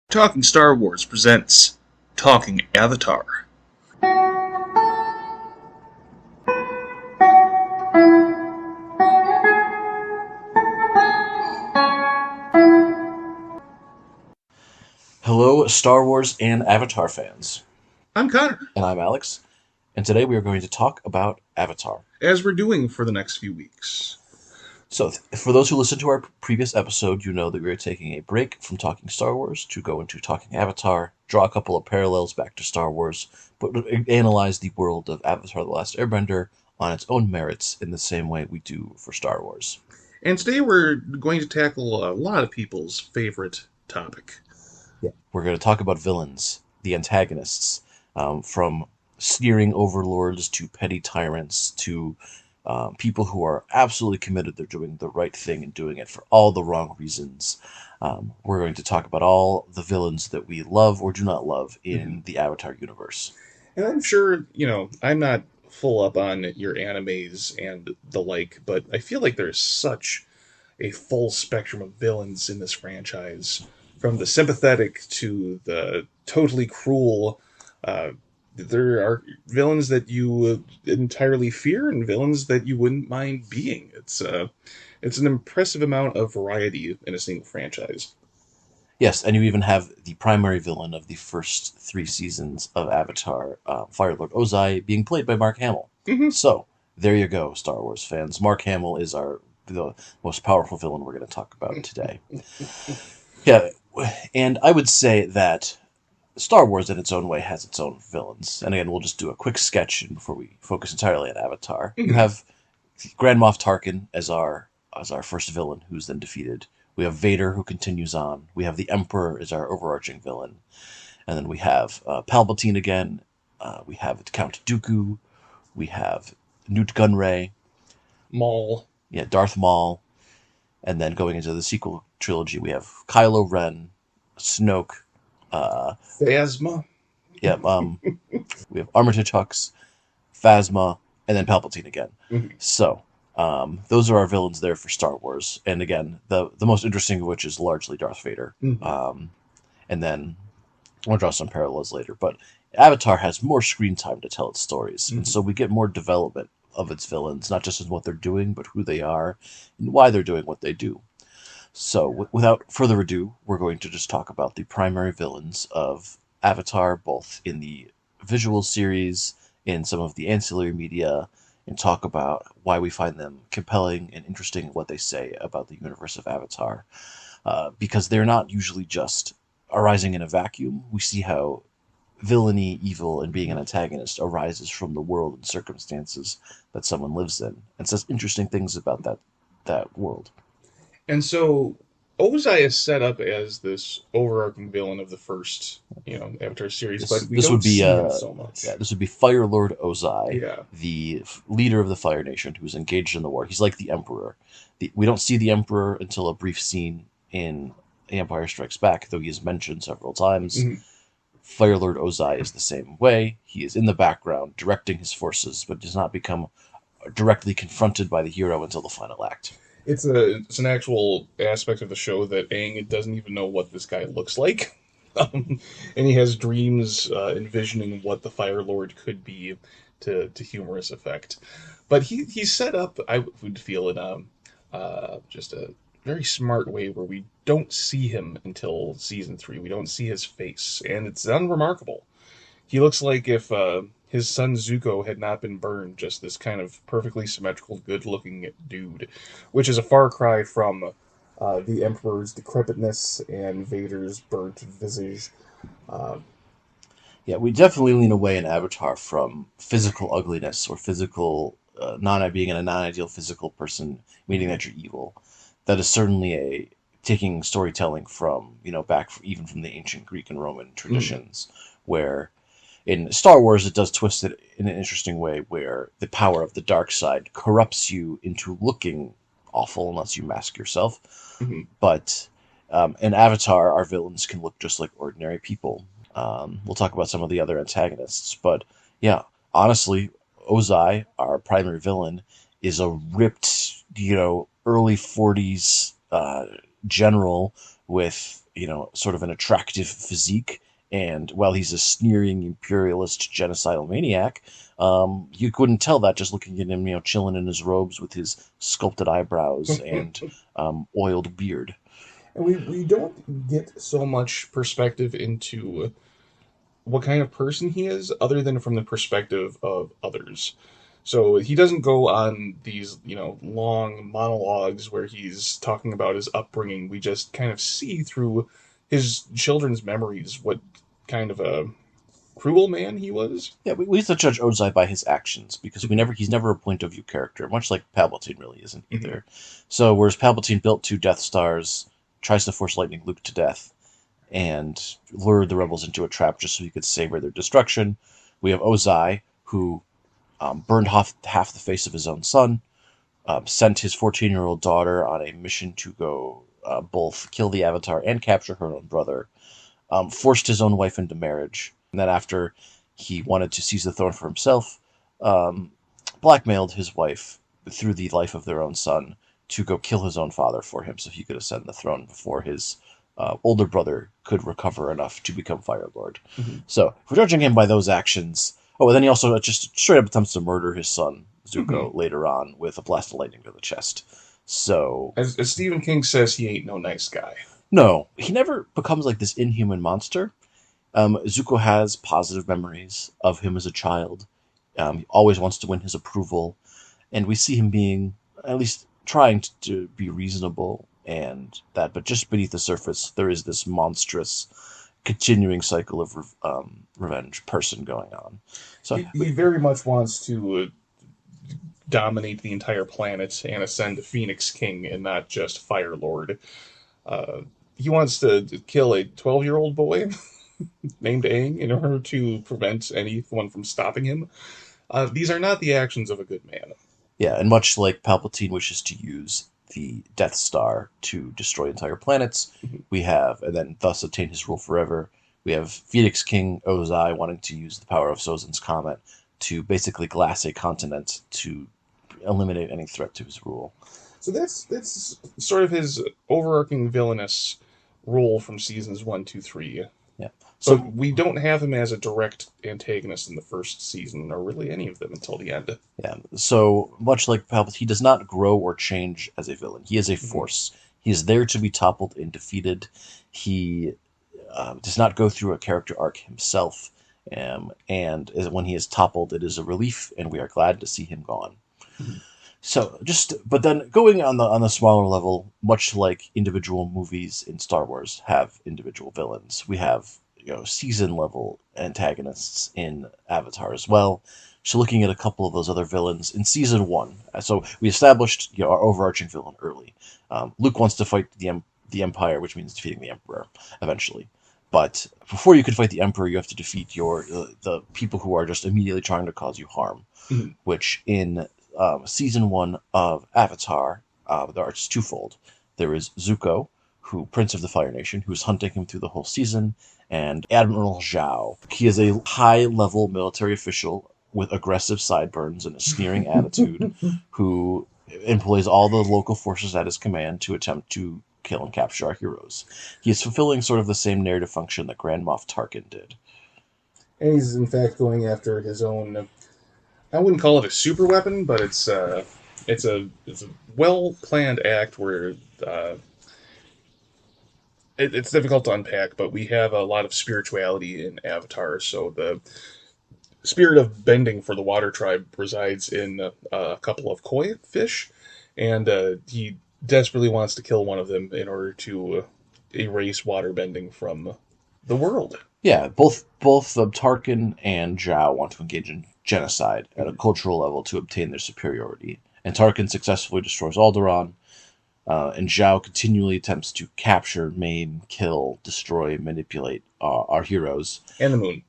Talking Star Wars presents Talking Avatar. Hello, Star Wars and Avatar fans. I'm Connor, And I'm Alex, and today we are going to talk about Avatar. as we're doing for the next few weeks. So, for those who listened to our previous episode, you know that we are taking a break from talking Star Wars to go into talking Avatar, draw a couple of parallels back to Star Wars, but analyze the world of Avatar The Last Airbender on its own merits in the same way we do for Star Wars. And today we're going to tackle a lot of people's favorite topic. Yeah. We're going to talk about villains, the antagonists, from sneering overlords to petty tyrants to people who are absolutely committed. They're doing the right thing and doing it for all the wrong reasons. We're going to talk about all the villains that we love or do not love in the Avatar universe. And I'm sure, I'm not full up on your animes and the like, but I feel like there's such a full spectrum of villains in this franchise, from the sympathetic to the totally cruel. There are villains that you entirely fear and villains that you wouldn't mind being. It's an impressive amount of variety in a single franchise. Yes, and you even have the primary villain of the first 3 seasons of Avatar, Fire Lord Ozai, being played by Mark Hamill. Mm-hmm. So, there you go, Star Wars fans. Mark Hamill is the most powerful villain we're going to talk about today. Yeah, and I would say that Star Wars, in its own way, has its own villains. And again, we'll just do a quick sketch before we focus entirely on Avatar. Mm-hmm. You have Grand Moff Tarkin as our first villain, who's then defeated. We have Vader, who continues on. We have the Emperor as our overarching villain. And then we have Palpatine again. We have Count Dooku. We have Newt Gunray. Maul. Yeah, Darth Maul. And then going into the sequel trilogy, we have Kylo Ren, Snoke, Phasma. yeah, we have Armitage Hux, Phasma, and then Palpatine again. Mm-hmm. So, those are our villains there for Star Wars. And again, the most interesting of which is largely Darth Vader. Mm-hmm. And then we'll draw some parallels later. But Avatar has more screen time to tell its stories. Mm-hmm. And so we get more development of its villains, not just in what they're doing, but who they are and why they're doing what they do. So, without further ado, we're going to just talk about the primary villains of Avatar, both in the visual series, in some of the ancillary media, and talk about why we find them compelling and interesting in what they say about the universe of Avatar. Because they're not usually just arising in a vacuum. We see how villainy, evil, and being an antagonist arises from the world and circumstances that someone lives in, and says interesting things about that world. And so Ozai is set up as this overarching villain of the first, Avatar series, but we This don't would be see him so much. yeah, this would be Fire Lord Ozai, Yeah. the leader of the Fire Nation, who's engaged in the war. He's like the Emperor. We don't see the Emperor until a brief scene in The Empire Strikes Back, though he is mentioned several times. Mm-hmm. Fire Lord Ozai is the same way. He is in the background, directing his forces, but does not become directly confronted by the hero until the final act. It's an actual aspect of the show that Aang doesn't even know what this guy looks like, and he has dreams envisioning what the Fire Lord could be to humorous effect. But he's set up, I would feel, in just a very smart way where we don't see him until season 3. We don't see his face, and it's unremarkable. He looks like if his son Zuko had not been burned, just this kind of perfectly symmetrical, good-looking dude, which is a far cry from the Emperor's decrepitness and Vader's burnt visage. Yeah, we definitely lean away in Avatar from physical ugliness or physical being a non-ideal physical person, meaning that you're evil. That is certainly a taking storytelling from back even from the ancient Greek and Roman traditions, where in Star Wars it does twist it in an interesting way, where the power of the dark side corrupts you into looking awful unless you mask yourself. Mm-hmm. But in Avatar, our villains can look just like ordinary people. We'll talk about some of the other antagonists, but yeah, honestly, Ozai, our primary villain, is a ripped, early 40s general with, sort of an attractive physique. And while he's a sneering imperialist genocidal maniac, you couldn't tell that just looking at him, chilling in his robes with his sculpted eyebrows and oiled beard. And we don't get so much perspective into what kind of person he is, other than from the perspective of others. So he doesn't go on these, long monologues where he's talking about his upbringing. We just kind of see through his children's memories what kind of a cruel man he was. Yeah, we have to judge Ozai by his actions because he's never a point of view character, much like Palpatine really isn't either. So whereas Palpatine built 2 Death Stars, tries to force lightning Luke to death, and lured the rebels into a trap just so he could savor their destruction, we have Ozai, who burned half the face of his own son, sent his 14-year-old daughter on a mission to go both kill the Avatar and capture her own brother, forced his own wife into marriage, and then after he wanted to seize the throne for himself, blackmailed his wife through the life of their own son to go kill his own father for him so he could ascend the throne before his older brother could recover enough to become Fire Lord. So, if we're judging him by those actions... Oh, and then he also just straight up attempts to murder his son, Zuko, later on with a blast of lightning to the chest. So... As Stephen King says, he ain't no nice guy. No, he never becomes like this inhuman monster. Zuko has positive memories of him as a child. He always wants to win his approval. And we see him being, at least trying to be reasonable and that. But just beneath the surface, there is this monstrous, continuing cycle of revenge person going on. So he very much wants to dominate the entire planet and ascend to Phoenix King and not just Fire Lord. He wants to kill a 12-year-old boy named Aang in order to prevent anyone from stopping him. These are not the actions of a good man. Yeah, and much like Palpatine wishes to use the Death Star to destroy entire planets, we have, and then thus attain his rule forever, we have Phoenix King Ozai wanting to use the power of Sozin's Comet to basically glass a continent to eliminate any threat to his rule. So that's sort of his overarching villainous role from seasons 1, 2, 3. Yeah. So we don't have him as a direct antagonist in the first season, or really any of them until the end. Yeah. So much like Palpatine, he does not grow or change as a villain. He is a force. He is there to be toppled and defeated. He does not go through a character arc himself. And when he is toppled, it is a relief, and we are glad to see him gone. So but then going on the smaller level, much like individual movies in Star Wars have individual villains, we have season level antagonists in Avatar as well. So looking at a couple of those other villains in season 1, so we established our overarching villain early. Luke wants to fight the Empire, which means defeating the Emperor eventually. But before you can fight the Emperor, you have to defeat the people who are just immediately trying to cause you harm, which in season 1 of Avatar, it's twofold. There is Zuko, Prince of the Fire Nation, who is hunting him through the whole season, and Admiral Zhao. He is a high-level military official with aggressive sideburns and a sneering attitude, who employs all the local forces at his command to attempt to kill and capture our heroes. He is fulfilling sort of the same narrative function that Grand Moff Tarkin did. And he's in fact going after his own... I wouldn't call it a super weapon, but it's a well-planned act where it's difficult to unpack, but we have a lot of spirituality in Avatar. So the spirit of bending for the water tribe resides in a couple of koi fish, and he desperately wants to kill one of them in order to erase water bending from the world. Yeah, both Tarkin and Zhao want to engage in genocide at a cultural level to obtain their superiority. And Tarkin successfully destroys Alderaan, and Zhao continually attempts to capture, maim, kill, destroy, manipulate our heroes. And the moon.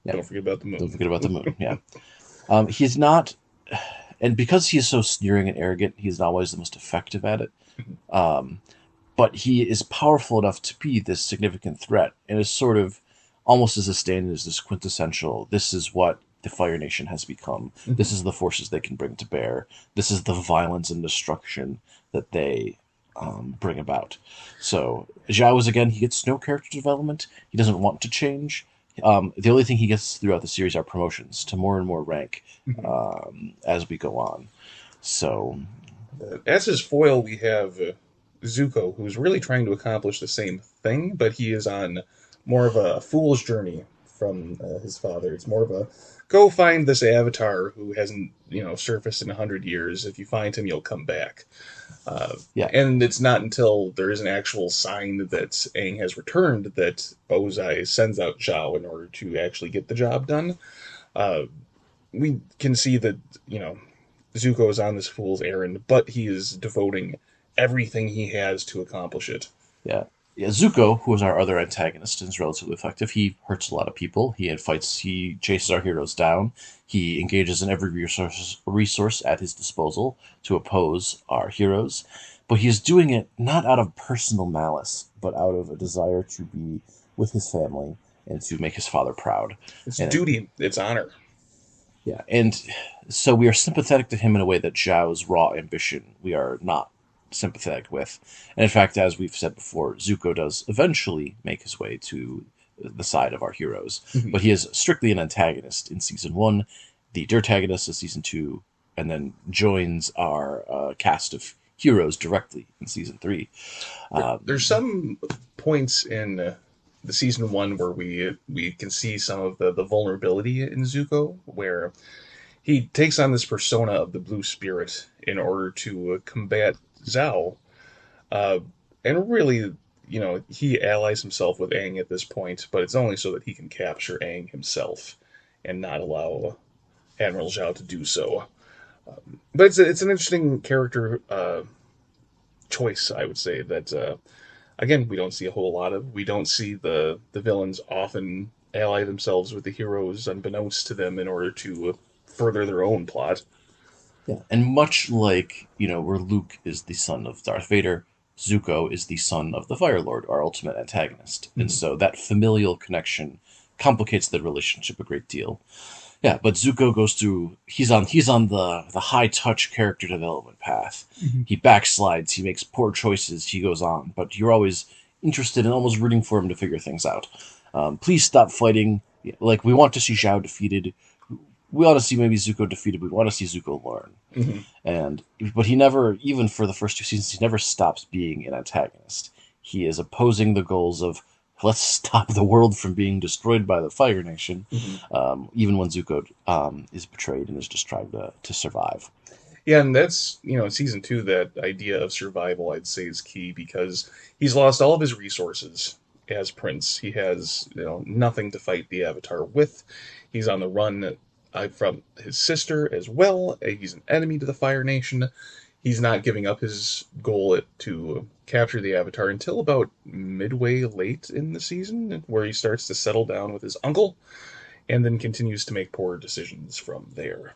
Yeah. Don't forget about the moon. Don't forget about the moon, yeah. He's not... And because he is so sneering and arrogant, he's not always the most effective at it. But he is powerful enough to be this significant threat, and is sort of almost as a stand as this quintessential, this is what the Fire Nation has become. This is the forces they can bring to bear. This is the violence and destruction that they bring about. So Zhao is, again, he gets no character development. He doesn't want to change. The only thing he gets throughout the series are promotions to more and more rank Mhm. as we go on. So As his foil, we have Zuko, who's really trying to accomplish the same thing, but he is on more of a fool's journey from his father. It's more of a go find this avatar who hasn't, surfaced in 100 years. If you find him, you'll come back. Uh, yeah, and it's not until there is an actual sign that Aang has returned that Ozai sends out Zhao in order to actually get the job done. Uh, we can see that, Zuko is on this fool's errand, but he is devoting everything he has to accomplish it. yeah. Yeah, Zuko, who is our other antagonist, is relatively effective. He hurts a lot of people. He fights. He chases our heroes down. He engages in every resource at his disposal to oppose our heroes. But he is doing it not out of personal malice, but out of a desire to be with his family and to make his father proud. It's And duty, it's honor. yeah, and so we are sympathetic to him in a way that Zhao's raw ambition we are not sympathetic with. And in fact, as we've said before, Zuko does eventually make his way to the side of our heroes, Mhm. but he is strictly an antagonist in season one, the Dirtagonist is season two, and then joins our cast of heroes directly in season three. There's some points in the season one where we can see some of the vulnerability in Zuko, where he takes on this persona of the Blue Spirit in order to combat Zhao. Uh, and really, he allies himself with Aang at this point, but it's only so that he can capture Aang himself and not allow Admiral Zhao to do so. But it's an interesting character choice, I would say, that, again, we don't see a whole lot of. We don't see the villains often ally themselves with the heroes unbeknownst to them in order to further their own plot. Yeah, and much like, where Luke is the son of Darth Vader, Zuko is the son of the Fire Lord, our ultimate antagonist. And Mhm. so that familial connection complicates the relationship a great deal. Yeah, but Zuko goes through he's on the high touch character development path. Mhm. He backslides, he makes poor choices, he goes on, but you're always interested and almost rooting for him to figure things out. Please stop fighting. Like, we want to see Zhao defeated. We want to see maybe Zuko defeated. We want to see Zuko learn. Mhm. And but he never, even for the first two seasons, he never stops being an antagonist. He is opposing the goals of let's stop the world from being destroyed by the Fire Nation, Mhm. even when Zuko is betrayed and is just trying to survive. Yeah, and that's, in season two, that idea of survival, I'd say, is key because he's lost all of his resources as Prince. He has, nothing to fight the Avatar with. He's on the run from his sister as well. He's an enemy to the Fire Nation. He's not giving up his goal to capture the Avatar until about midway late in the season, where he starts to settle down with his uncle and then continues to make poor decisions from there.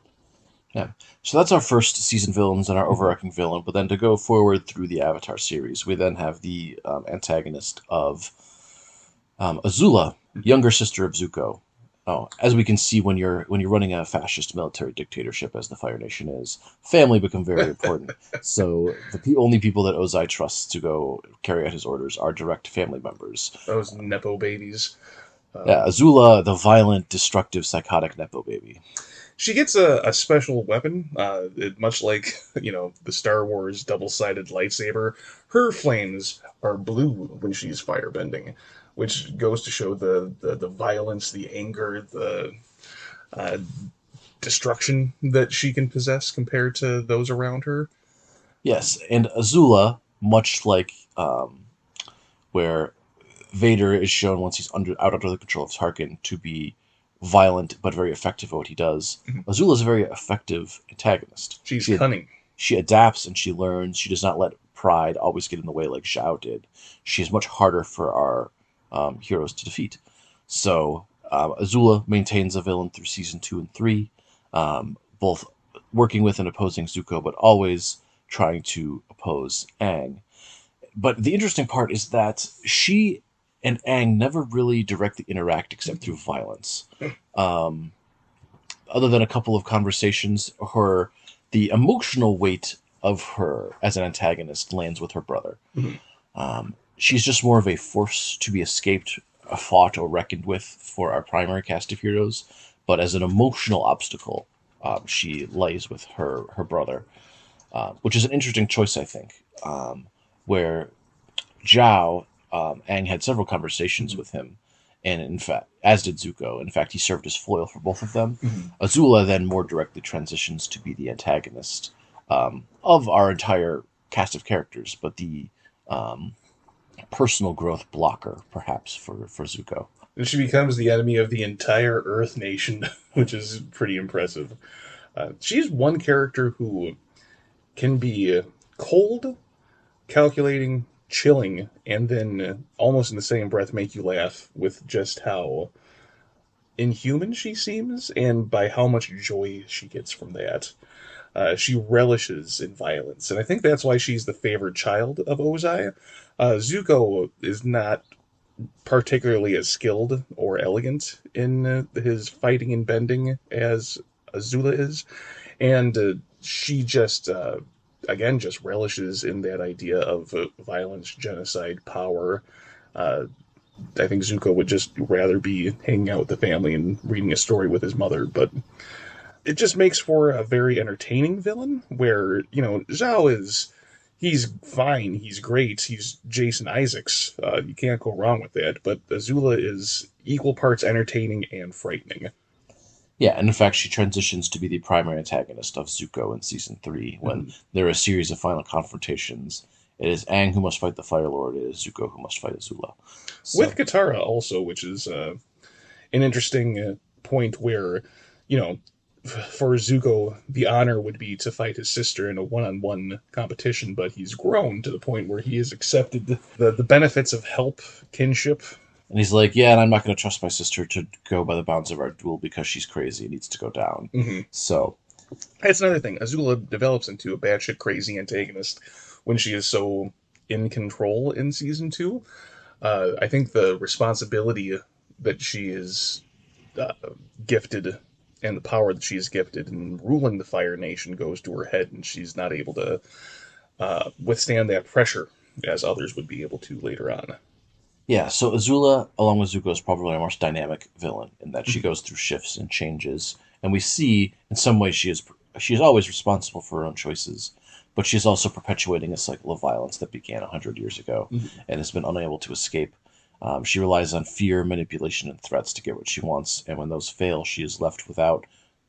Yeah. So that's our first season villains and our Mhm. overarching villain. But then to go forward through the Avatar series, we then have the antagonist of Azula, Mhm. younger sister of Zuko. Oh, as we can see, when you're running a fascist military dictatorship, as the Fire Nation is, family become very important. So the only people that Ozai trusts to go carry out his orders are direct family members. Those Nepo babies. Yeah, Um, Azula, the violent, destructive, psychotic nepo baby. she gets a special weapon, much like the Star Wars double-sided lightsaber. Her flames are blue when she's firebending, which goes to show the violence, the anger, the uh, destruction that she can possess compared to those around her. Yes, and Azula, much like where Vader is shown once he's out under the control of Tarkin to be violent but very effective at what he does. Mhm. Azula is a very effective antagonist. She's She cunning. she adapts and she learns. She does not let pride always get in the way like Zhao did. She is much harder for our heroes to defeat. So Azula maintains a villain through season 2 and 3, both working with and opposing Zuko, but always trying to oppose Aang. But the interesting part is that she and Aang never really directly interact except through violence. Um, Other than a couple of conversations, the emotional weight of her as an antagonist lands with her brother. Mhm. She's just more of a force to be escaped, fought, or reckoned with for our primary cast of heroes. But as an emotional obstacle, she lays with her brother, which is an interesting choice, I think. Where Zhao, Aang had several conversations with him, and in fact, as did Zuko. In fact, he served as foil for both of them. Mhm. Azula then more directly transitions to be the antagonist of our entire cast of characters, but the um, personal growth blocker, perhaps, for Zuko. And she becomes the enemy of the entire Earth nation, which is pretty impressive. She's one character who can be cold, calculating, chilling, and then almost in the same breath make you laugh with just how inhuman she seems and by how much joy she gets from that. She relishes in violence, and I think that's why she's the favored child of Ozai. Zuko is not particularly as skilled or elegant in his fighting and bending as Azula is, and she just again just relishes in that idea of violence, genocide, power. Uh, I think Zuko would just rather be hanging out with the family and reading a story with his mother, but it just makes for a very entertaining villain where, Zhao is he's fine, he's great, he's Jason Isaacs. You can't go wrong with that, but Azula is equal parts entertaining and frightening. Yeah, and in fact, she transitions to be the primary antagonist of Zuko in season 3 when Mhm. there are a series of final confrontations. It is Aang who must fight the Fire Lord. It is Zuko who must fight Azula. With So, Katara also, which is an interesting point where, you know, for Zuko, the honor would be to fight his sister in a one-on-one competition, but he's grown to the point where he has accepted the benefits of help, kinship. and he's like, yeah, and I'm not going to trust my sister to go by the bounds of our duel because she's crazy and needs to go down. Mm-hmm. So, That's another thing. Azula develops into a batshit crazy antagonist when she is so in control in season two. I think the responsibility that she is uh, gifted and the power that she is gifted in ruling the Fire Nation goes to her head, and she's not able to withstand that pressure as others would be able to later on. yeah, so Azula, along with Zuko, is probably our most dynamic villain in that she goes through shifts and changes. And we see, in some ways, she is always responsible for her own choices, but she is also perpetuating a cycle of violence that began 100 years ago Mhm. and has been unable to escape. She relies on fear, manipulation, and threats to get what she wants, and when those fail, she is left without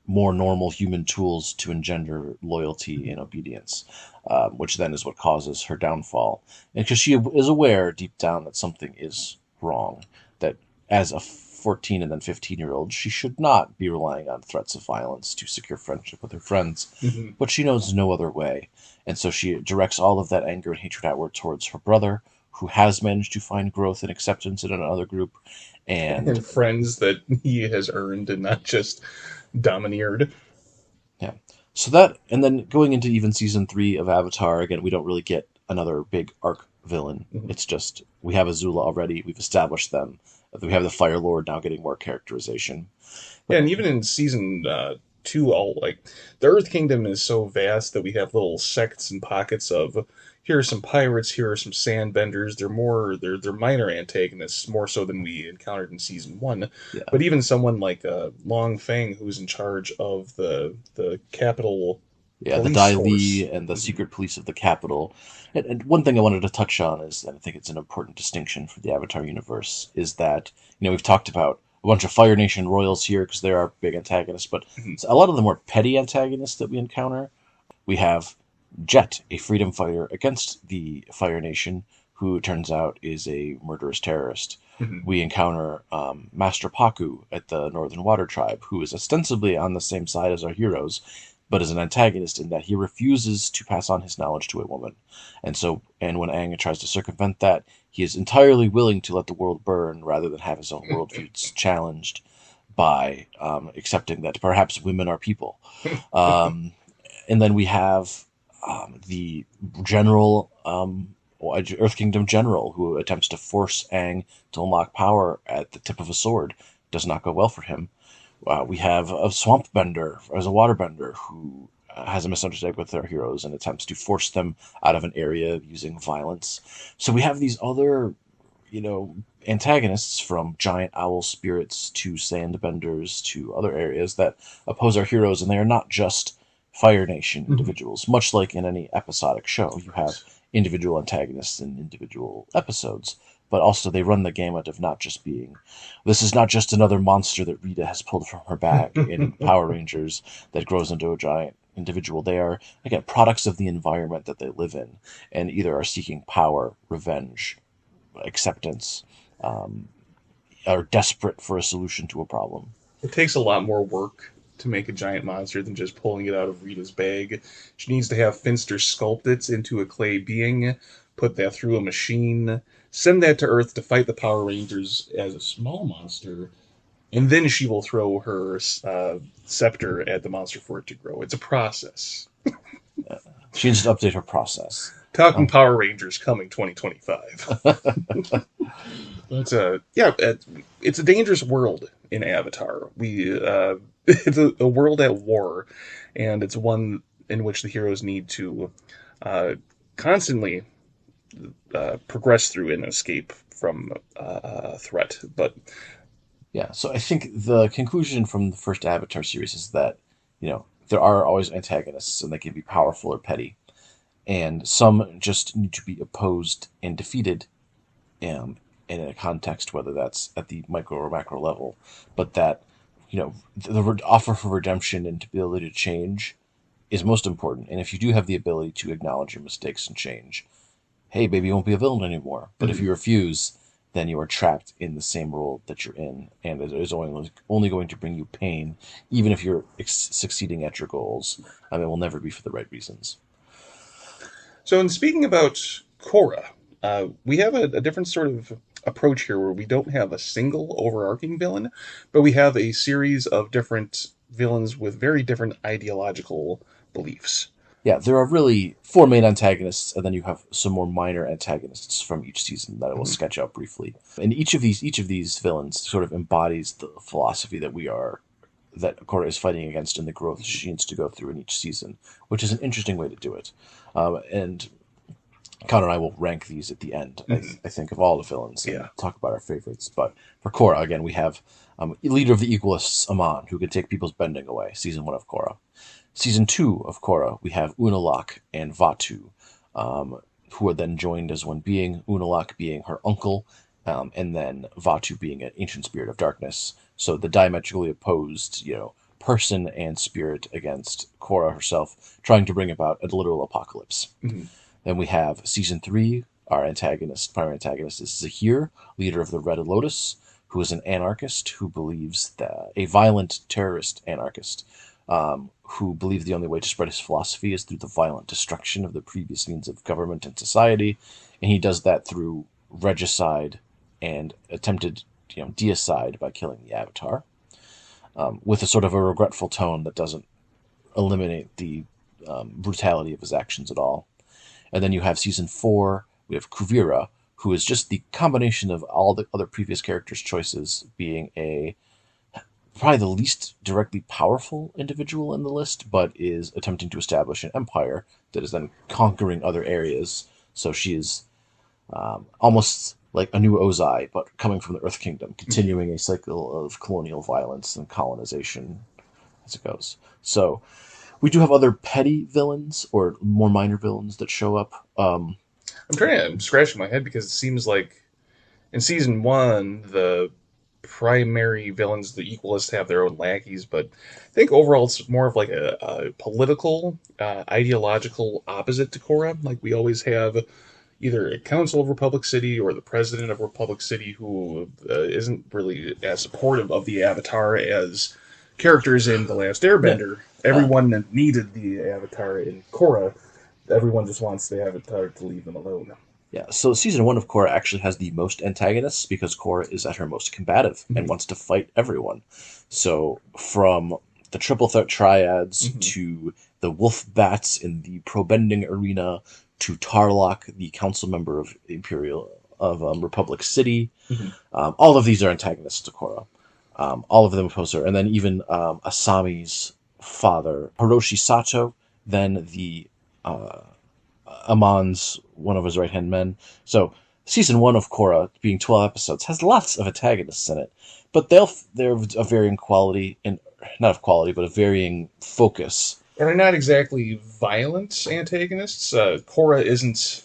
more normal human tools to engender loyalty and obedience, which then is what causes her downfall. And because she is aware deep down that something is wrong, that as a 14 and then 15-year-old, she should not be relying on threats of violence to secure friendship with her friends, Mhm. but she knows no other way. And so she directs all of that anger and hatred outward towards her brother, who has managed to find growth and acceptance in another group, and And friends that he has earned and not just domineered. yeah. So that, and then going into even season 3 of Avatar, again, we don't really get another big arc villain. Mhm. It's just, we have Azula already, we've established them. We have the Fire Lord now getting more characterization. Yeah, But and even in season two, all like the Earth Kingdom is so vast that we have little sects and pockets of here are some pirates, here are some sandbenders. They're minor antagonists more so than we encountered in season one. yeah, But even someone like Long Feng, who's in charge of the capital yeah, the police Dai force. Li and the Mhm. secret police of the capital. And one thing I wanted to touch on is, and I think it's an important distinction for the Avatar universe, is that, we've talked about a bunch of Fire Nation royals here because they're our big antagonists, but Mhm. a lot of the more petty antagonists that we encounter. We have Jet, a freedom fighter against the Fire Nation, who turns out is a murderous terrorist. Mhm. We encounter Master Paku at the Northern Water Tribe, who is ostensibly on the same side as our heroes, but is an antagonist in that he refuses to pass on his knowledge to a woman. And when Aang tries to circumvent that, he is entirely willing to let the world burn rather than have his own worldviews challenged by accepting that perhaps women are people. Um, and then we have the general, Earth Kingdom general, who attempts to force Aang to unlock power at the tip of a sword. Does not go well for him. We have a swamp bender as a waterbender who has a misunderstanding with their heroes and attempts to force them out of an area using violence. So we have these other, antagonists, from giant owl spirits to sandbenders to other areas, that oppose our heroes, and they are not just Fire Nation individuals. Much like in any episodic show, you have individual antagonists in individual episodes, but also they run the gamut of not just being, this is not just another monster that Rita has pulled from her bag in Power Rangers that grows into a giant individual. They are, again, products of the environment that they live in, and either are seeking power, revenge, acceptance, are desperate for a solution to a problem. It takes a lot more work to make a giant monster than just pulling it out of Rita's bag. She needs to have Finster sculpt it into a clay being, put that through a machine, send that to Earth to fight the Power Rangers as a small monster, and then she will throw her scepter at the monster for it to grow. It's a process. She needs to update her process. Talking Power Rangers coming 2025. But it's a dangerous world in Avatar. It's a world at war, and it's one in which the heroes need to constantly progress through and escape from a threat. But yeah, so I think the conclusion from the first Avatar series is that, there are always antagonists, and they can be powerful or petty, and some just need to be opposed and defeated, in a context, whether that's at the micro or macro level, but that, the offer for redemption and ability to change is most important. And if you do have the ability to acknowledge your mistakes and change, hey, maybe you won't be a villain anymore. But if you refuse, then you are trapped in the same role that you're in, and it is only going to bring you pain, even if you're succeeding at your goals. It will never be for the right reasons. So, in speaking about Korra, we have a different sort of approach here, where we don't have a single overarching villain, but we have a series of different villains with very different ideological beliefs. Yeah, there are really 4 main antagonists, and then you have some more minor antagonists from each season that I will sketch out briefly. And each of these villains sort of embodies the philosophy that Korra is fighting against, and the growth she needs to go through in each season, which is an interesting way to do it. And Connor and I will rank these at the end, I think, of all the villains, and talk about our favorites. But for Korra, again, we have leader of the Equalists, Amon, who can take people's bending away, season 1 of Korra. Season 2 of Korra, we have Unalaq and Vaatu, who are then joined as one being, Unalaq being her uncle, and then Vaatu being an ancient spirit of darkness. So the diametrically opposed, person and spirit against Korra herself, trying to bring about a literal apocalypse. Then we have Season 3, our primary antagonist is Zaheer, leader of the Red Lotus, who is an anarchist who believes that a violent terrorist anarchist, who believes the only way to spread his philosophy is through the violent destruction of the previous means of government and society, and he does that through regicide and attempted deicide by killing the Avatar, with a sort of a regretful tone that doesn't eliminate the brutality of his actions at all. And then you have Season 4, we have Kuvira, who is just the combination of all the other previous characters' choices, being probably the least directly powerful individual in the list, but is attempting to establish an empire that is then conquering other areas. So she is almost like a new Ozai, but coming from the Earth Kingdom, continuing a cycle of colonial violence and colonization as it goes. So we do have other petty villains or more minor villains that show up. I'm scratching my head, because it seems like in Season 1, the primary villains, the Equalists, have their own lackeys, but I think overall it's more of like a political, ideological opposite to Korra. Like, we always have either a Council of Republic City or the President of Republic City, who isn't really as supportive of the Avatar as characters in The Last Airbender. Everyone that needed the Avatar in Korra, everyone just wants the Avatar to leave them alone. Yeah, so Season 1 of Korra actually has the most antagonists, because Korra is at her most combative and wants to fight everyone. So from the Triple Threat Triads to the Wolf Bats in the Pro-Bending Arena to Tarlok, the council member of Republic City, all of these are antagonists to Korra. All of them oppose her. And then even Asami's father, Hiroshi Sato, then the Amon's one of his right hand men. So season 1 of Korra, being 12 episodes, has lots of antagonists in it, but they're of varying quality, and not of quality, but of varying focus. And they're not exactly violent antagonists. Korra isn't,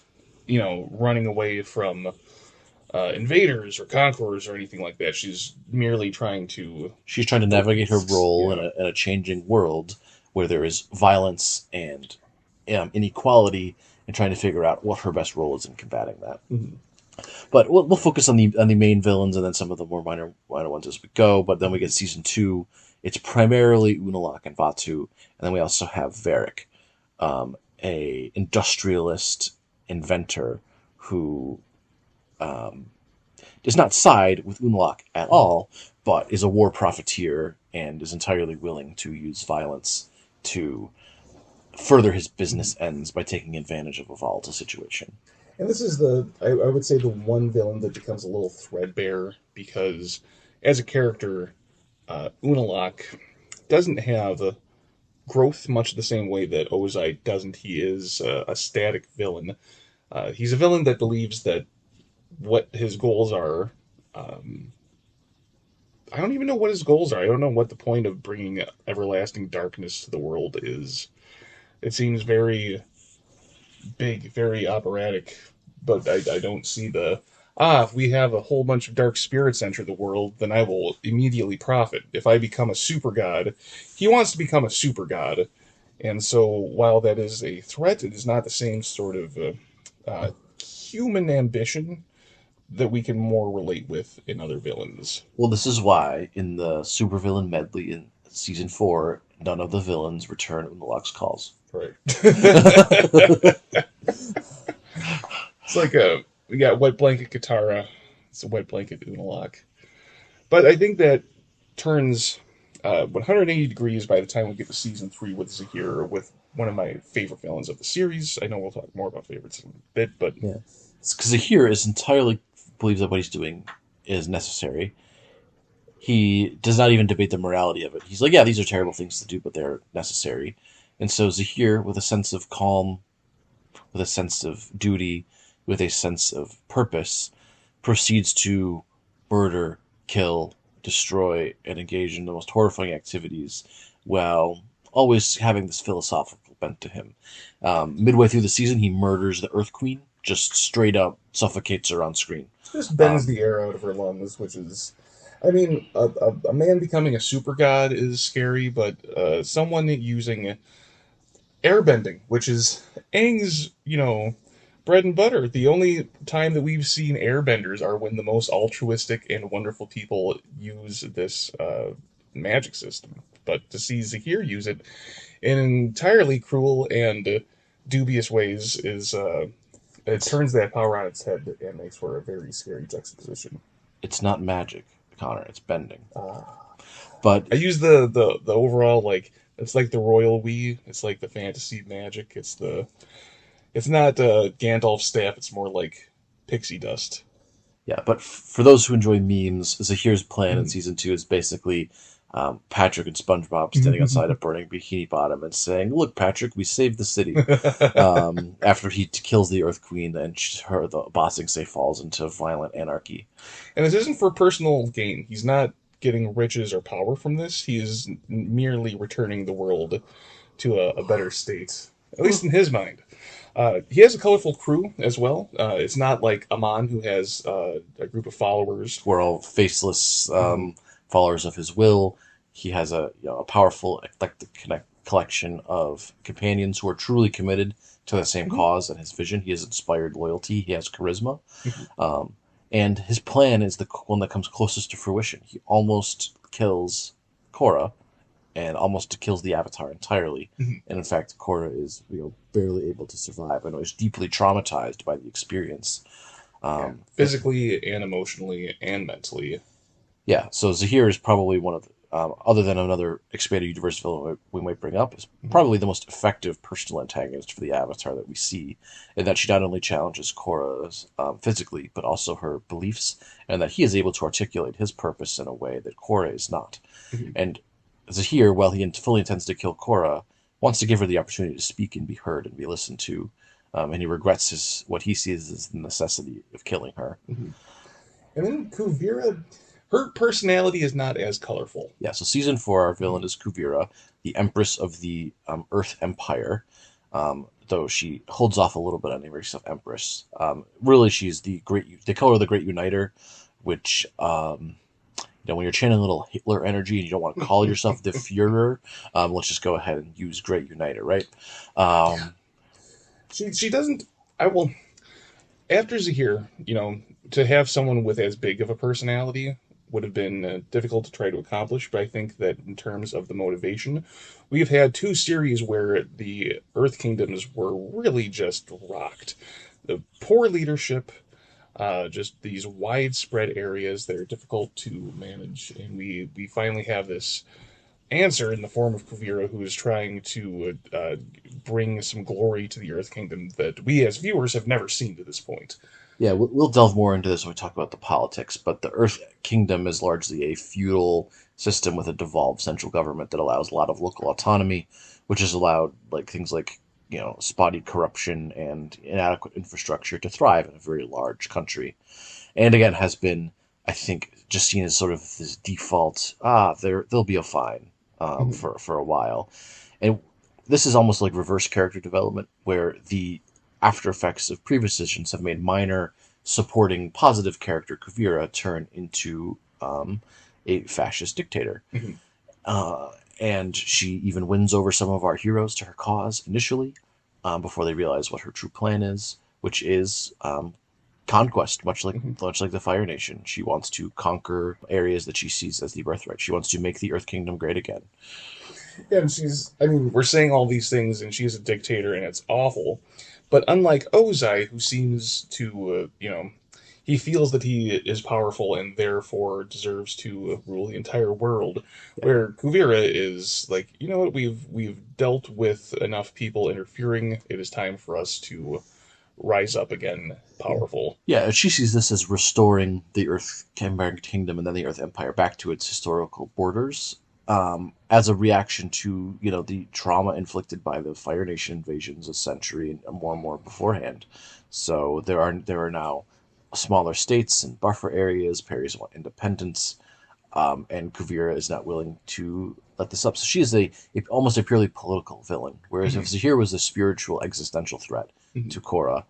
running away from invaders or conquerors or anything like that. She's merely trying to She's trying to build navigate her risks. role Yeah. in a changing world where there is violence and inequality, and trying to figure out what her best role is in combating that. Mhm. But we'll focus on the main villains and then some of the more minor ones as we go. But then we get season 2. It's primarily Unalaq and Vatu, and then we also have Varric, a industrialist inventor who does not side with Unalaq at all, but is a war profiteer and is entirely willing to use violence to further his business ends by taking advantage of a volatile situation. And this is I would say, the one villain that becomes a little threadbare because, as a character, Unalaq doesn't have growth much the same way that Ozai doesn't. He is a static villain. He's a villain that believes that what his goals are. Um, I don't even know what his goals are. I don't know what the point of bringing everlasting darkness to the world is. It seems very big, very operatic, but I don't see if we have a whole bunch of dark spirits enter the world, then I will immediately profit. If I become a super god, he wants to become a super god. And so while that is a threat, it is not the same sort of human ambition that we can more relate with in other villains. Well, this is why in the supervillain medley in season 4, none of the villains return Unalaq's calls. Right. It's like we got Wet Blanket Katara. It's a Wet Blanket Unalaq. But I think that turns 180 degrees by the time we get to season 3 with Zaheer, with one of my favorite villains of the series. I know we'll talk more about favorites in a bit, but Yeah, because Zaheer is entirely believes that what he's doing is necessary. He does not even debate the morality of it. He's like, yeah, these are terrible things to do, but they're necessary. And so Zaheer, with a sense of calm, with a sense of duty, with a sense of purpose, proceeds to murder, kill, destroy, and engage in the most horrifying activities while always having this philosophical bent to him. Midway through the season, he murders the Earth Queen, just straight up suffocates her on screen. just bends the air out of her lungs, which is. I mean, a man becoming a super god is scary, but someone using airbending, which is Aang's, bread and butter. The only time that we've seen airbenders are when the most altruistic and wonderful people use this magic system. But to see Zaheer use it in entirely cruel and dubious ways is it turns that power on its head and makes for a very scary juxtaposition. It's not magic, Connor. It's bending. Uh, But I use the overall, like, it's like the royal we. It's like the fantasy magic. It's not Gandalf's staff. It's more like pixie dust. yeah, but for those who enjoy memes, Zaheer's plan in Mhm. season 2 is basically Patrick and SpongeBob standing outside a burning Bikini Bottom and saying, "Look, Patrick, we saved the city." After he kills the Earth Queen, and the Bossing Say falls into violent anarchy. And this isn't for personal gain. He's not getting riches or power from this. He is merely returning the world to a better state, at least in his mind. He has a colorful crew as well. It's not like Amon, who has a group of followers. We're all faceless Mhm. followers of his will. He has a powerful, eclectic collection of companions who are truly committed to the same Mhm. cause and his vision. He has inspired loyalty. He has charisma. Mhm. Um, and his plan is the one that comes closest to fruition. He almost kills Korra and almost kills the Avatar entirely. Mhm. And in fact, Korra is barely able to survive. I know he's deeply traumatized by the experience. Yeah, Um, physically and emotionally and mentally. yeah, so Zaheer is probably one of other than another expanded universe villain we might bring up, is Mhm. probably the most effective personal antagonist for the Avatar that we see, in that she not only challenges Korra's physically, but also her beliefs, and that he is able to articulate his purpose in a way that Korra is not. Mhm. And Zaheer, while he fully intends to kill Korra, wants to give her the opportunity to speak and be heard and be listened to. And he regrets what he sees as the necessity of killing her. Mm-hmm. And then Kuvira, her personality is not as colorful. Yeah, so season 4, our villain is Kuvira, the Empress of the Earth Empire. Though she holds off a little bit on naming herself Empress. Really, she's the great. They call her the Great Uniter, which when you're channeling a little Hitler energy and you don't want to call yourself the Führer, let's just go ahead and use Great Uniter, right? She doesn't. I will. After Zaheer, to have someone with as big of a personality would have been difficult to try to accomplish, but I think that in terms of the motivation, we've had 2 series where the Earth Kingdoms were really just rocked. The poor leadership, just these widespread areas that are difficult to manage, and we finally have this answer in the form of Kuvira, who is trying to bring some glory to the Earth Kingdom that we as viewers have never seen to this point. Yeah, we'll delve more into this when we talk about the politics, but the Earth Kingdom is largely a feudal system with a devolved central government that allows a lot of local autonomy, which has allowed things like spotty corruption and inadequate infrastructure to thrive in a very large country. And again, has been, I think, just seen as sort of this default, they'll be fine for a while. And this is almost like reverse character development, where the after effects of previous decisions have made minor supporting positive character Kuvira turn into a fascist dictator. And she even wins over some of our heroes to her cause initially, before they realize what her true plan is, which is conquest, much like the Fire Nation. She wants to conquer areas that she sees as the birthright. She wants to make the Earth Kingdom great again. Yeah, and we're saying all these things, and she's a dictator, and it's awful. But unlike Ozai, who seems to, he feels that he is powerful and therefore deserves to rule the entire world, where Kuvira is like, you know what, we've dealt with enough people interfering. It is time for us to rise up again, powerful. Yeah, she sees this as restoring the Earth Kingdom and then the Earth Empire back to its historical borders, as a reaction to the trauma inflicted by the Fire Nation invasions a century and more beforehand. So there are now smaller states and buffer areas. Perry's want independence, and Kuvira is not willing to let this up. So she is almost a purely political villain. Whereas if Zaheer was a spiritual existential threat to Korra,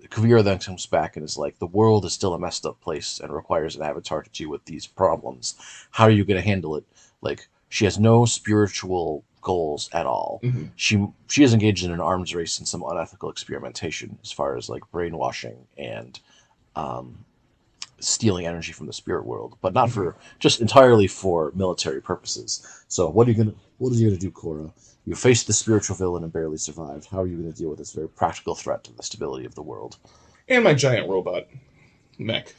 Kuvira then comes back and is like, the world is still a messed up place and requires an avatar to deal with these problems. How are you going to handle it? She has no spiritual goals at all. She is engaged in an arms race and some unethical experimentation as far as brainwashing and stealing energy from the spirit world, but not for just entirely for military purposes. So what are you gonna do, Korra? You faced the spiritual villain and barely survived. How are you going to deal with this very practical threat to the stability of the world? And my giant robot mech.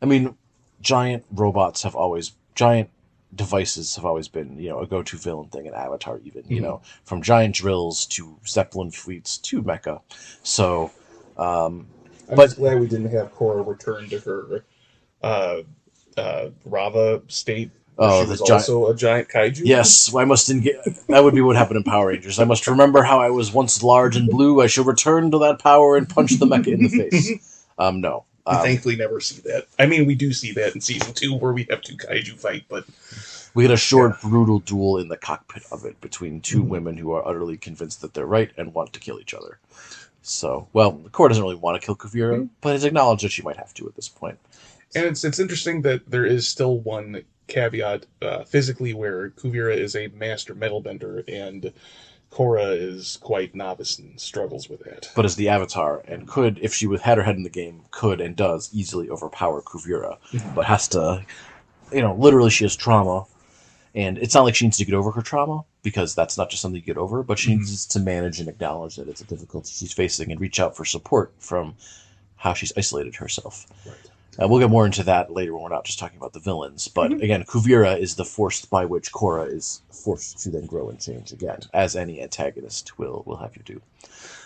I mean, giant devices have always been, a go-to villain thing in Avatar, even, from giant drills to Zeppelin fleets to Mecha. So, I'm just glad we didn't have Korra return to her Rava state. She was also a giant kaiju. Yes, I must that would be what happened in Power Rangers. I must remember how I was once large and blue. I shall return to that power and punch the mecha in the face. No. We thankfully never see that. I mean, we do see that in season 2 where we have 2 kaiju fight, but we get a short, brutal duel in the cockpit of it between 2 women who are utterly convinced that they're right and want to kill each other. So, the Korra doesn't really want to kill Kuvira, but has acknowledged that she might have to at this point. And it's interesting that there is still one caveat physically where Kuvira is a master metal bender and Korra is quite novice and struggles with that. But as the Avatar, and could, if she had her head in the game, could and does easily overpower Kuvira, but has to, literally she has trauma, and it's not like she needs to get over her trauma, because that's not just something you get over, but she needs to manage and acknowledge that it's a difficulty she's facing and reach out for support from how she's isolated herself. Right. We'll get more into that later when we're not just talking about the villains. But again, Kuvira is the force by which Korra is forced to then grow and change again, as any antagonist will have you do.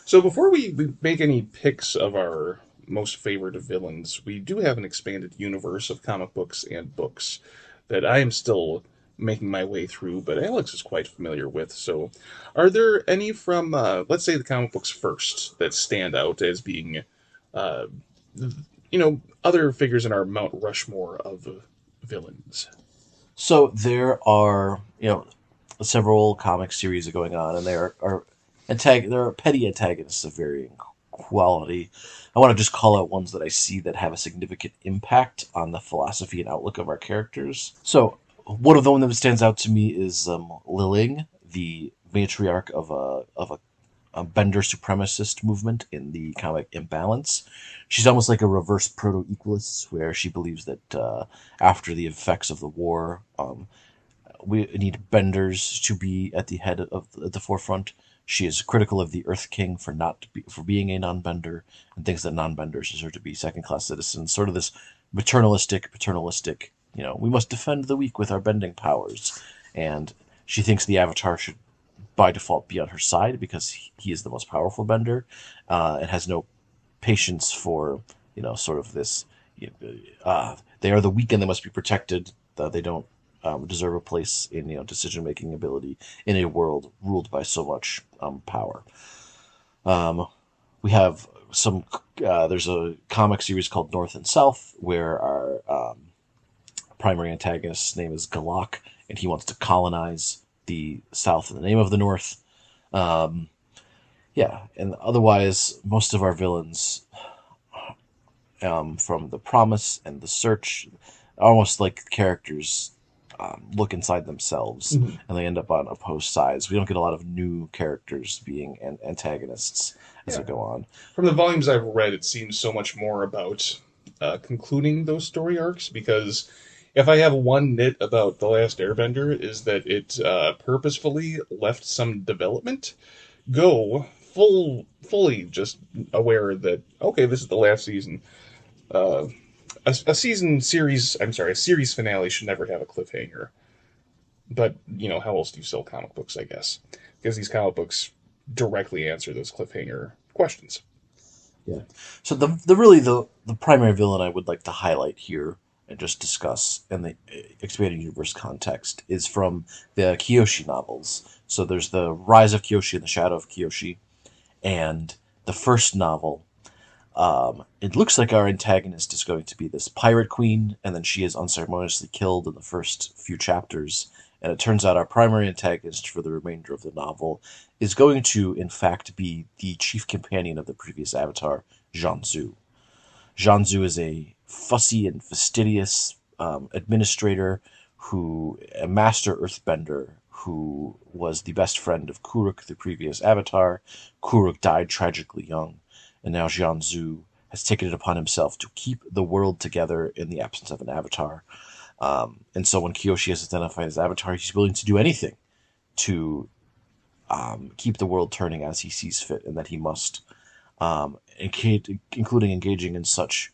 So before we make any picks of our most favorite villains, we do have an expanded universe of comic books and books that I am still making my way through, but Alex is quite familiar with. So, are there any from, let's say, the comic books first that stand out as being, uh, other figures in our Mount Rushmore of villains? So there are, several comic series going on, and there are petty antagonists of varying quality. I want to just call out ones that I see that have a significant impact on the philosophy and outlook of our characters. So one of them that stands out to me is Lilling, the matriarch of a Bender supremacist movement in the comic Imbalance. She's almost like a reverse proto-equalist, where she believes that after the effects of the war, we need Benders to be at the head of at the forefront. She is critical of the Earth King for being a non-bender, and thinks that non-benders deserve to be second-class citizens. Sort of this paternalistic. We must defend the weak with our bending powers, and she thinks the Avatar should, by default, be on her side because he is the most powerful bender, and has no patience for sort of this. They are the weak and they must be protected. They don't deserve a place in decision making ability in a world ruled by so much power. We have some. There's a comic series called North and South where our primary antagonist's name is Galak, and he wants to colonize the South in the name of the North. And otherwise, most of our villains, from the Promise and the Search, almost like characters look inside themselves, and they end up on opposed sides. We don't get a lot of new characters being antagonists as they go on. From the volumes I've read, it seems so much more about concluding those story arcs, because if I have one nit about The Last Airbender, is that it purposefully left some development go fully just aware that, okay, this is the last season. A series finale should never have a cliffhanger. But, how else do you sell comic books, I guess? Because these comic books directly answer those cliffhanger questions. Yeah. So the primary villain I would like to highlight here and just discuss in the expanded universe context is from the Kyoshi novels. So there's the Rise of Kyoshi and the Shadow of Kyoshi, and the first novel. It looks like our antagonist is going to be this pirate queen, and then she is unceremoniously killed in the first few chapters. And it turns out our primary antagonist for the remainder of the novel is going to, in fact, be the chief companion of the previous Avatar, Jianzhu. Jianzhu is a fussy and fastidious administrator a master earthbender who was the best friend of Kuruk, the previous Avatar. Kuruk died tragically young, and now Jianzhu has taken it upon himself to keep the world together in the absence of an Avatar. And so when Kyoshi is identified as Avatar, he's willing to do anything to keep the world turning as he sees fit, and that he must, including engaging in such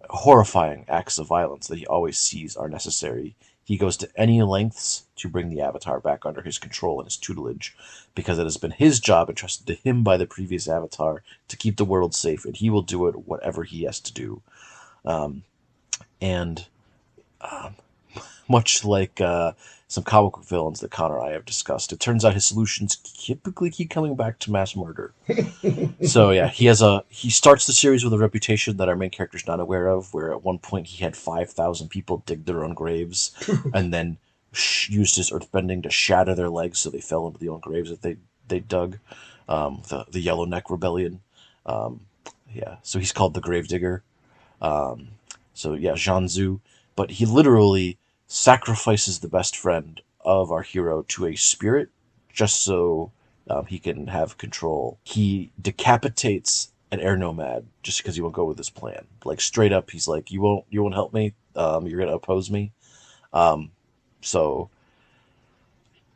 horrifying acts of violence that he always sees are necessary. He goes to any lengths to bring the Avatar back under his control and his tutelage, because it has been his job entrusted to him by the previous Avatar to keep the world safe, and he will do it whatever he has to do. Much like some comic book villains that Connor and I have discussed, it turns out his solutions typically keep coming back to mass murder. So yeah, he starts the series with a reputation that our main character's not aware of, where at one point he had 5,000 people dig their own graves, and then used his earthbending to shatter their legs so they fell into the own graves that they dug. The Yellowneck Rebellion. So he's called the Gravedigger. Jianzhu, but he literally sacrifices the best friend of our hero to a spirit just so he can have control. He decapitates an air nomad just because he won't go with his plan. Like straight up, he's like, "You won't help me. You're gonna oppose me." And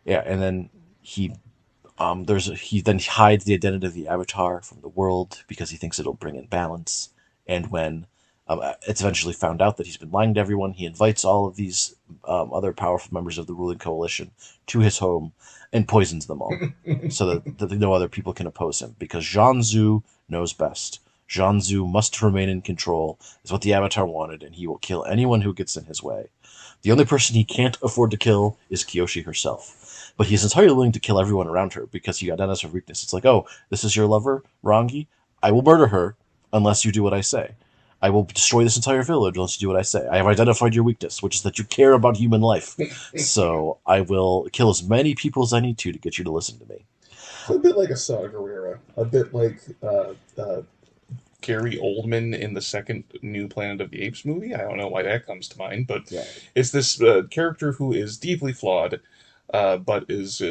then he then hides the identity of the Avatar from the world because he thinks it'll bring in balance. And when it's eventually found out that he's been lying to everyone, he invites all of these other powerful members of the ruling coalition to his home and poisons them all so that no other people can oppose him, because Jianzhu knows best. Jianzhu must remain in control, is what the Avatar wanted, and he will kill anyone who gets in his way. The only person he can't afford to kill is Kyoshi herself. But he's entirely willing to kill everyone around her because he identifies her weakness. It's like, oh, this is your lover, Rangi? I will murder her unless you do what I say. I will destroy this entire village unless you do what I say. I have identified your weakness, which is that you care about human life. So I will kill as many people as I need to get you to listen to me. So a bit like a Saw Gerrera, a bit like Gary Oldman in the second new Planet of the Apes movie. I don't know why that comes to mind, but Yeah. it's this character who is deeply flawed, but is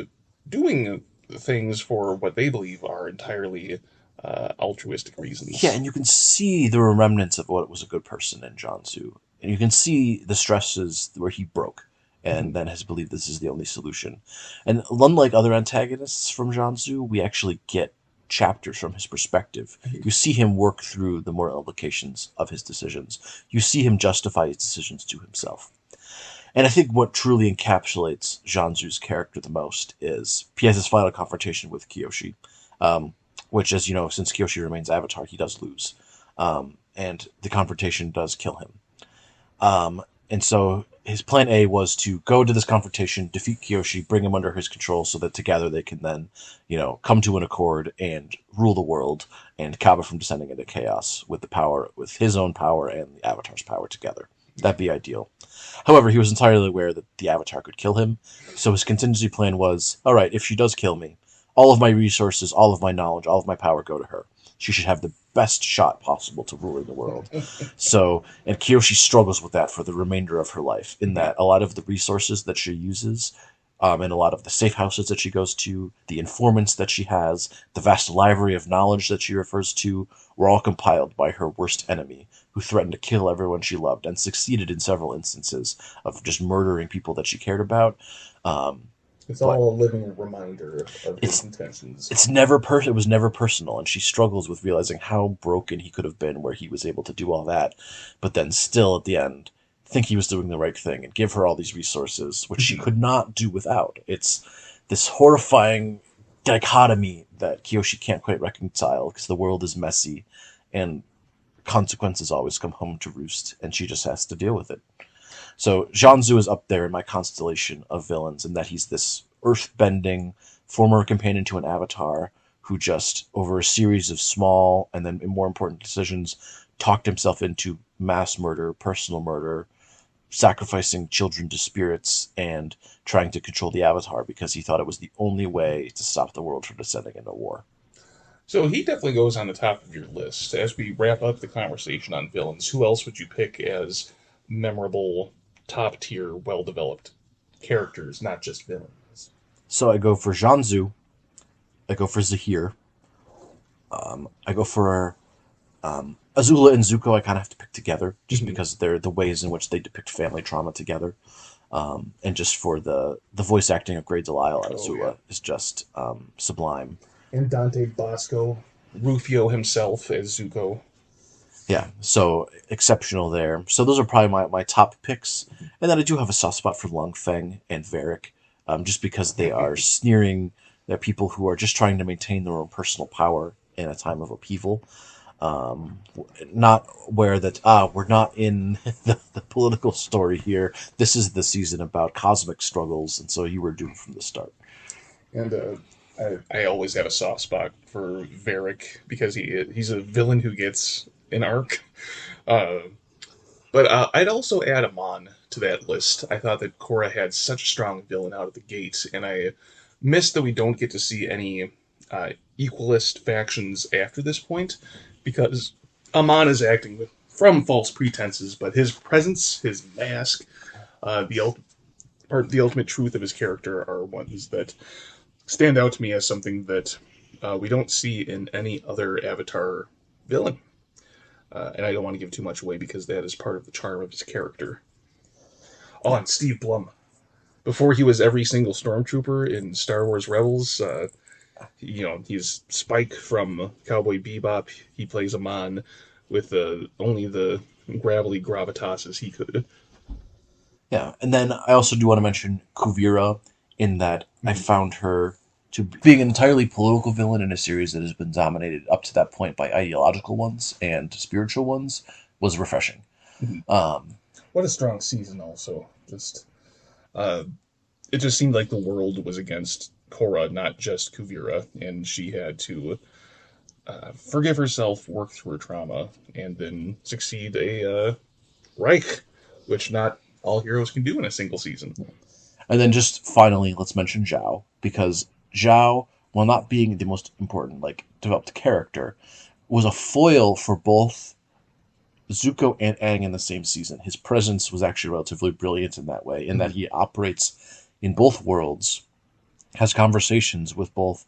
doing things for what they believe are entirely altruistic reasons. Yeah, and you can see the remnants of what was a good person in Jianzhu. And you can see the stresses where he broke and then has believed this is the only solution. And unlike other antagonists from Jianzhu, we actually get chapters from his perspective. You see him work through the moral implications of his decisions. You see him justify his decisions to himself. And I think what truly encapsulates Jianzhu's character the most is he has his final confrontation with Kyoshi, which, as you know, since Kyoshi remains Avatar, he does lose. And the confrontation does kill him. And so his plan A was to go to this confrontation, defeat Kyoshi, bring him under his control so that together they can then, come to an accord and rule the world and Kaba from descending into chaos with the power, with his own power and the Avatar's power together. That'd be ideal. However, he was entirely aware that the Avatar could kill him, so his contingency plan was, all right, if she does kill me, all of my resources, all of my knowledge, all of my power go to her. She should have the best shot possible to ruling the world. And Kyoshi struggles with that for the remainder of her life, in that a lot of the resources that she uses, and a lot of the safe houses that she goes to, the informants that she has, the vast library of knowledge that she refers to, were all compiled by her worst enemy, who threatened to kill everyone she loved and succeeded in several instances of just murdering people that she cared about. It's all a living reminder of his intentions. It was never personal, and she struggles with realizing how broken he could have been where he was able to do all that, but then still at the end think he was doing the right thing and give her all these resources, which she could not do without. It's this horrifying dichotomy that Kyoshi can't quite reconcile because the world is messy and consequences always come home to roost, and she just has to deal with it. So Jianzhu is up there in my constellation of villains, in that he's this earth-bending former companion to an Avatar who just, over a series of small and then more important decisions, talked himself into mass murder, personal murder, sacrificing children to spirits, and trying to control the Avatar because he thought it was the only way to stop the world from descending into war. So he definitely goes on the top of your list. As we wrap up the conversation on villains, who else would you pick as memorable, top tier, well developed characters, not just villains? So I go for Jianzhu, I go for Zaheer, I go for Azula and Zuko. I kind of have to pick together just because they're the ways in which they depict family trauma together. And just for the voice acting of Grey Delisle and Azula is just sublime. And Dante Bosco, Rufio himself as Zuko. Yeah, so exceptional there. So those are probably my top picks. And then I do have a soft spot for Long Feng and Varric, just because they are sneering at people who are just trying to maintain their own personal power in a time of upheaval. Not aware that, we're not in the political story here. This is the season about cosmic struggles, and so you were doomed from the start. And I always have a soft spot for Varric because he's a villain who gets an arc. But I'd also add Amon to that list. I thought that Korra had such a strong villain out of the gate, and I miss that we don't get to see any equalist factions after this point, because Amon is acting from false pretenses, but his presence, his mask, the ultimate truth of his character are ones that stand out to me as something that we don't see in any other Avatar villain. And I don't want to give too much away because that is part of the charm of his character. Oh, and Steve Blum. Before he was every single stormtrooper in Star Wars Rebels, he's Spike from Cowboy Bebop. He plays Amon with only the gravelly gravitas as he could. Yeah, and then I also do want to mention Kuvira, in that I found her to being an entirely political villain in a series that has been dominated up to that point by ideological ones and spiritual ones was refreshing. What a strong season, also. Just uh, it just seemed like the world was against Korra, not just Kuvira, and she had to forgive herself, work through her trauma, and then succeed a Reich, which not all heroes can do in a single season. And then just finally, let's mention Zhao, because Zhao, while not being the most important, like, developed character, was a foil for both Zuko and Aang in the same season. His presence was actually relatively brilliant in that way, in that Mm-hmm. he operates in both worlds, has conversations with both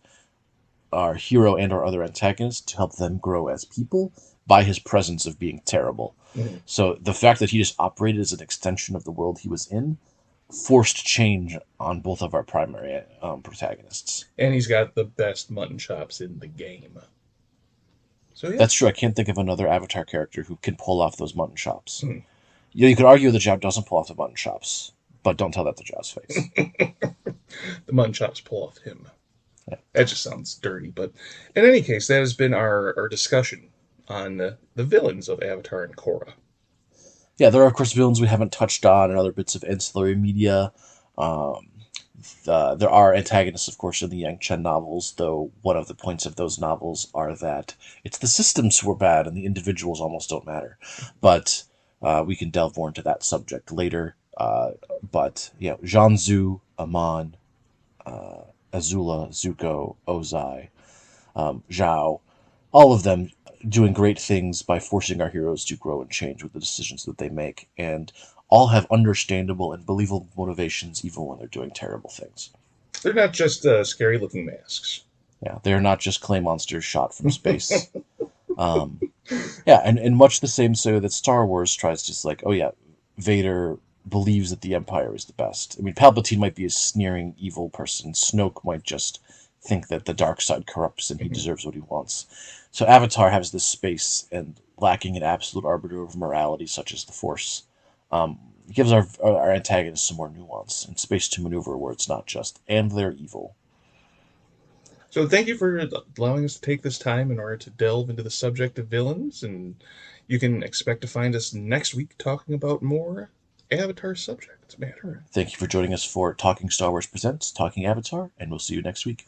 our hero and our other antagonists to help them grow as people by his presence of being terrible. Mm-hmm. So the fact that he just operated as an extension of the world he was in forced change on both of our primary protagonists. And he's got the best mutton chops in the game. So yeah. That's true. I can't think of another Avatar character who can pull off those mutton chops. Mm-hmm. You could argue that Zhao doesn't pull off the mutton chops, but don't tell that to Zhao's face. The mutton chops pull off him. Yeah. That just sounds dirty. But in any case, that has been our discussion on the villains of Avatar and Korra. Yeah, there are, of course, villains we haven't touched on and other bits of ancillary media. Um, there are antagonists, of course, in the Yang Chen novels, though one of the points of those novels are that it's the systems who are bad and the individuals almost don't matter. But we can delve more into that subject later. But yeah, Jianzhu, Amon, Azula, Zuko, Ozai, Zhao, all of them doing great things by forcing our heroes to grow and change with the decisions that they make, and all have understandable and believable motivations even when they're doing terrible things. They're not just scary looking masks. Yeah, they're not just clay monsters shot from space. um, yeah, and much the same so that Star Wars tries to just like, oh yeah, Vader believes that the Empire is the best. I mean, Palpatine might be a sneering, evil person. Snoke might just think that the dark side corrupts and he deserves what he wants. So Avatar has this space, and lacking an absolute arbiter of morality such as the Force, um, gives our antagonists some more nuance and space to maneuver where it's not just, and they're evil. So thank you for allowing us to take this time in order to delve into the subject of villains, and you can expect to find us next week talking about more Avatar subject matter. Thank you for joining us for Talking Star Wars Presents Talking Avatar, and we'll see you next week.